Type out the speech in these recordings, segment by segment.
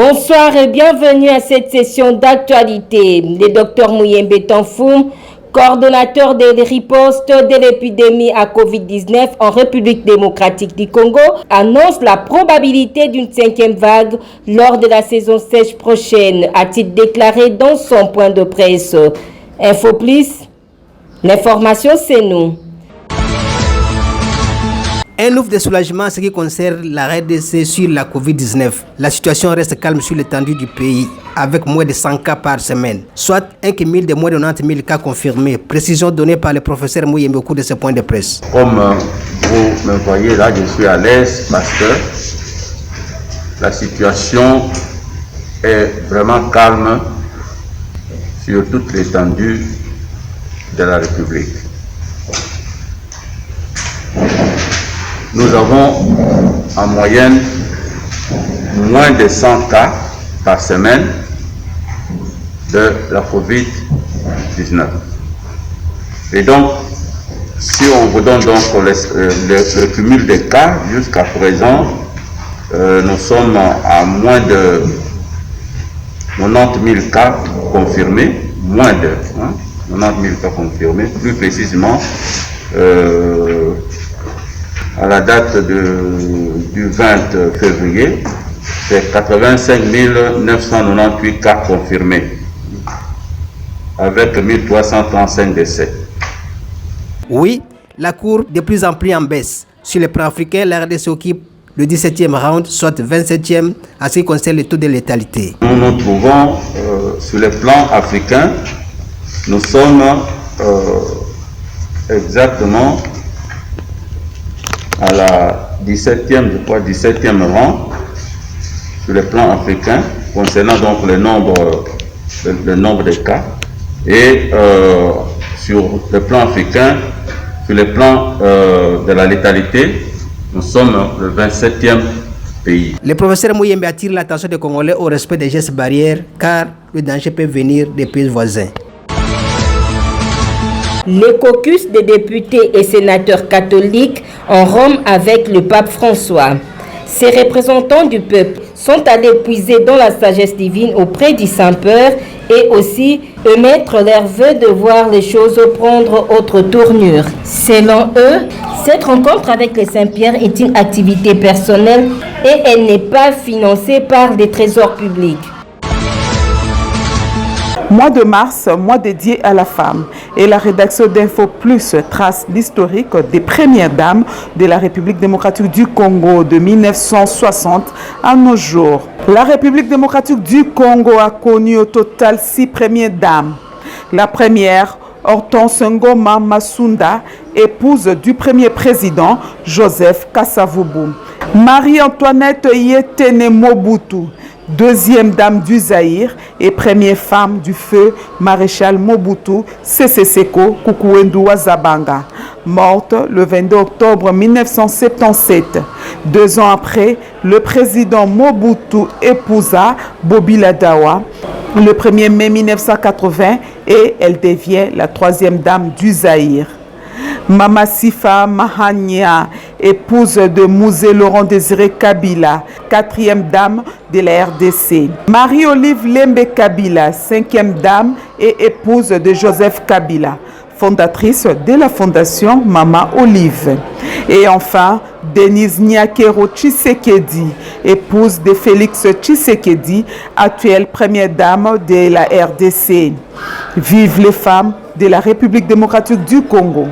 Bonsoir et bienvenue à cette session d'actualité. Le docteur Muyembe Tanfoum, coordonnateur des ripostes de l'épidémie à Covid-19 en République démocratique du Congo, annonce la probabilité d'une 5e vague lors de la saison sèche prochaine, a-t-il déclaré dans son point de presse. Info plus, l'information c'est nous. Un ouf de soulagement en ce qui concerne la RDC sur la Covid-19. La situation reste calme sur l'étendue du pays, avec moins de 100 cas par semaine, soit 1 000 de moins de 90 000 cas confirmés. Précision donnée par le professeur Muyembe au cours de ce point de presse. Comme vous me voyez là, je suis à l'aise parce que la situation est vraiment calme sur toute l'étendue de la République. Nous avons en moyenne moins de 100 cas par semaine de la Covid-19. Et donc, si on vous donne donc le cumul des cas, jusqu'à présent, nous sommes à moins de 90 000 cas confirmés, moins de 90 000 cas confirmés, plus précisément, à la date du 20 février, c'est 85 998 cas confirmés, avec 1335 décès. Oui, la courbe de plus en plus en baisse. Sur le plan africain, la RDC occupe le 17e round, soit 27e, en ce qui concerne le taux de létalité. Nous nous trouvons sur le plan africain, nous sommes exactement à la 17e rang sur le plan africain, concernant donc le nombre de cas. Et sur le plan africain, sur le plan de la létalité, nous sommes le 27e pays. Le professeur Muyembe attire l'attention des Congolais au respect des gestes barrières, car le danger peut venir des pays voisins. Le caucus des députés et sénateurs catholiques en Rome avec le pape François. Ces représentants du peuple sont allés puiser dans la sagesse divine auprès du Saint-Père et aussi émettre leur vœu de voir les choses prendre autre tournure. Selon eux, cette rencontre avec le Saint-Pierre est une activité personnelle et elle n'est pas financée par des trésors publics. Mois de mars, mois dédié à la femme. Et la rédaction d'Info Plus trace l'historique des premières dames de la République démocratique du Congo de 1960 à nos jours. La République démocratique du Congo a connu au total 6 premières dames. La première, Hortense Ngoma Masunda, épouse du premier président Joseph Kasavubu. Marie-Antoinette Yétene Mobutu, deuxième dame du Zaïre et première femme du feu maréchal Mobutu Sese Seko Kukuwendu Zabanga, morte le 22 octobre 1977. 2 ans après, le président Mobutu épousa Bobila Dawa le 1er mai 1980 et elle devient la 3e dame du Zaïre. Mama Sifa Mahania, épouse de Mouzé Laurent Désiré Kabila, 4e dame de la RDC. Marie-Olive Lembe Kabila, 5e dame et épouse de Joseph Kabila, fondatrice de la fondation Mama Olive. Et enfin, Denise Nyakero Tshisekedi, épouse de Félix Tshisekedi, actuelle première dame de la RDC. Vive les femmes de la République démocratique du Congo.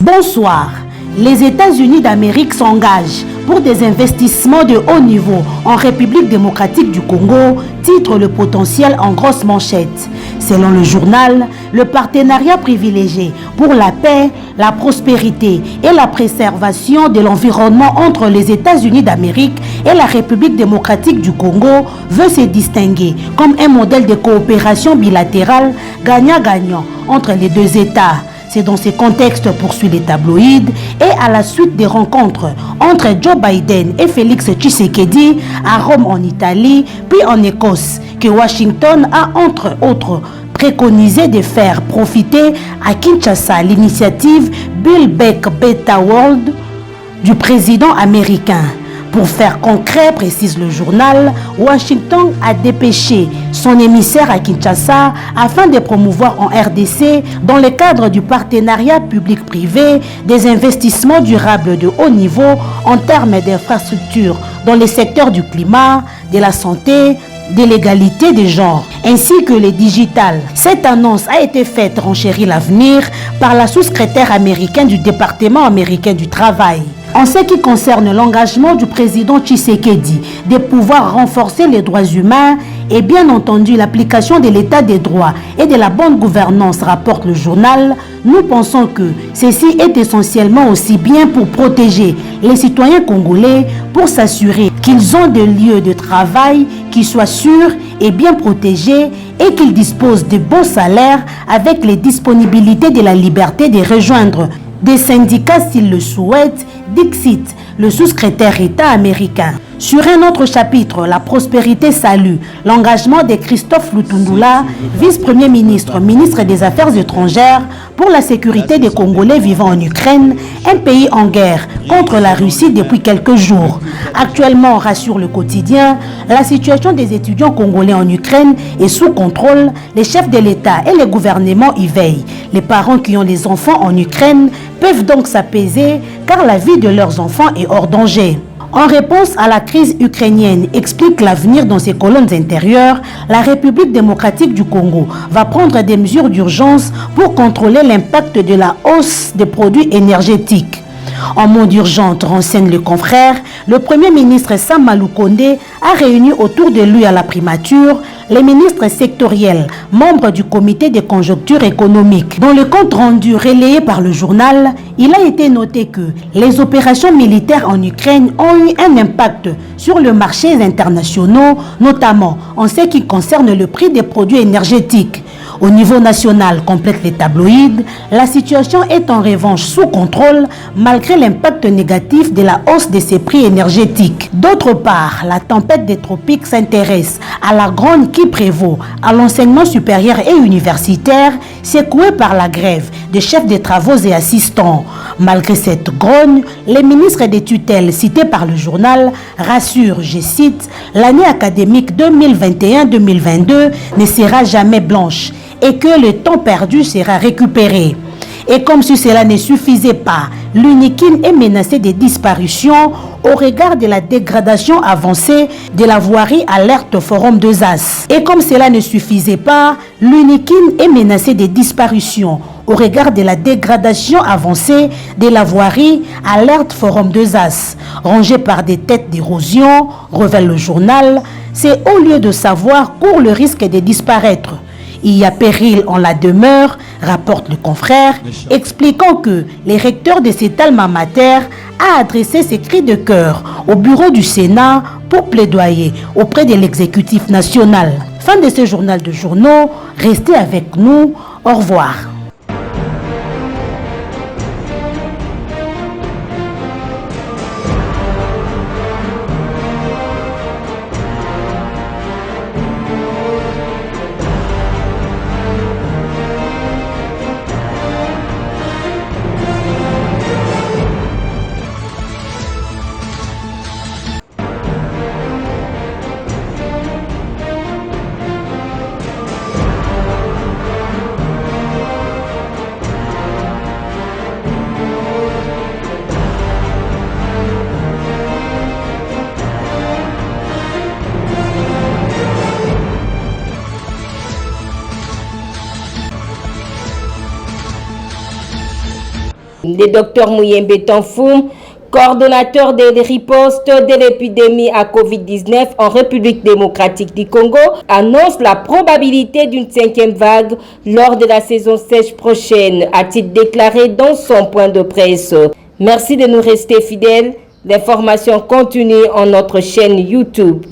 Bonsoir. Les États-Unis d'Amérique s'engagent pour des investissements de haut niveau en République démocratique du Congo, titre le potentiel en grosse manchette. Selon le journal, le partenariat privilégié pour la paix, la prospérité et la préservation de l'environnement entre les États-Unis d'Amérique et la République démocratique du Congo veut se distinguer comme un modèle de coopération bilatérale gagnant-gagnant entre les deux États. C'est dans ce contexte, poursuit les tabloïds, et à la suite des rencontres entre Joe Biden et Félix Tshisekedi à Rome en Italie, puis en Écosse, que Washington a entre autres préconisé de faire profiter à Kinshasa l'initiative Build Back Better World du président américain. Pour faire concret, précise le journal, Washington a dépêché son émissaire à Kinshasa afin de promouvoir en RDC, dans le cadre du partenariat public-privé, des investissements durables de haut niveau en termes d'infrastructures dans les secteurs du climat, de la santé, de l'égalité des genres, ainsi que les digitales. Cette annonce a été faite, renchérit l'avenir, par la sous-secrétaire américaine du département américain du travail. En ce qui concerne l'engagement du président Tshisekedi de pouvoir renforcer les droits humains et bien entendu l'application de l'état des droits et de la bonne gouvernance, rapporte le journal, nous pensons que ceci est essentiellement aussi bien pour protéger les citoyens congolais, pour s'assurer qu'ils ont des lieux de travail qui soient sûrs et bien protégés et qu'ils disposent de bons salaires avec les disponibilités de la liberté de rejoindre des syndicats s'ils le souhaitent, dixit le sous-secrétaire État américain. Sur un autre chapitre, la prospérité salue l'engagement de Christophe Lutundula, vice-premier ministre, ministre des Affaires étrangères, pour la sécurité des Congolais vivant en Ukraine, un pays en guerre contre la Russie depuis quelques jours. Actuellement, rassure le quotidien, la situation des étudiants congolais en Ukraine est sous contrôle. Les chefs de l'État et les gouvernements y veillent. Les parents qui ont des enfants en Ukraine peuvent donc s'apaiser car la vie de leurs enfants est hors danger. En réponse à la crise ukrainienne, explique l'avenir dans ses colonnes intérieures, la République démocratique du Congo va prendre des mesures d'urgence pour contrôler l'impact de la hausse des produits énergétiques. En mode urgente, renseigne le confrère, le Premier ministre Sama Lukonde a réuni autour de lui à la primature les ministres sectoriels, membres du comité de conjoncture économique. Dans le compte rendu relayé par le journal, il a été noté que les opérations militaires en Ukraine ont eu un impact sur les marchés internationaux, notamment en ce qui concerne le prix des produits énergétiques. Au niveau national, complète les tabloïds, la situation est en revanche sous contrôle malgré l'impact négatif de la hausse de ces prix énergétiques. D'autre part, la tempête des tropiques s'intéresse à la grogne qui prévaut à l'enseignement supérieur et universitaire, secoué par la grève des chefs de travaux et assistants. Malgré cette grogne, les ministres des tutelles cités par le journal rassurent, je cite, « L'année académique 2021-2022 ne sera jamais blanche et que le temps perdu sera récupéré. » Et comme si cela ne suffisait pas, l'UNIKIN est menacé de disparition au regard de la dégradation avancée de la voirie, alerte Forum 2As. Et comme cela ne suffisait pas, l'UNIKIN est menacé de disparition au regard de la dégradation avancée de la voirie, alerte Forum 2As. Rongé par des têtes d'érosion, révèle le journal, c'est au lieu de savoir court le risque de disparaître. Il y a péril en la demeure, rapporte le confrère, expliquant que les recteurs de cet alma mater a adressé ses cris de cœur au bureau du Sénat pour plaidoyer auprès de l'exécutif national. Fin de ce journal de journaux, restez avec nous, au revoir. Le docteur Muyembe Tanfoum, coordonnateur des ripostes de l'épidémie à Covid-19 en République démocratique du Congo, annonce la probabilité d'une 5e vague lors de la saison sèche prochaine, a-t-il déclaré dans son point de presse. Merci de nous rester fidèles. L'information continue en notre chaîne YouTube.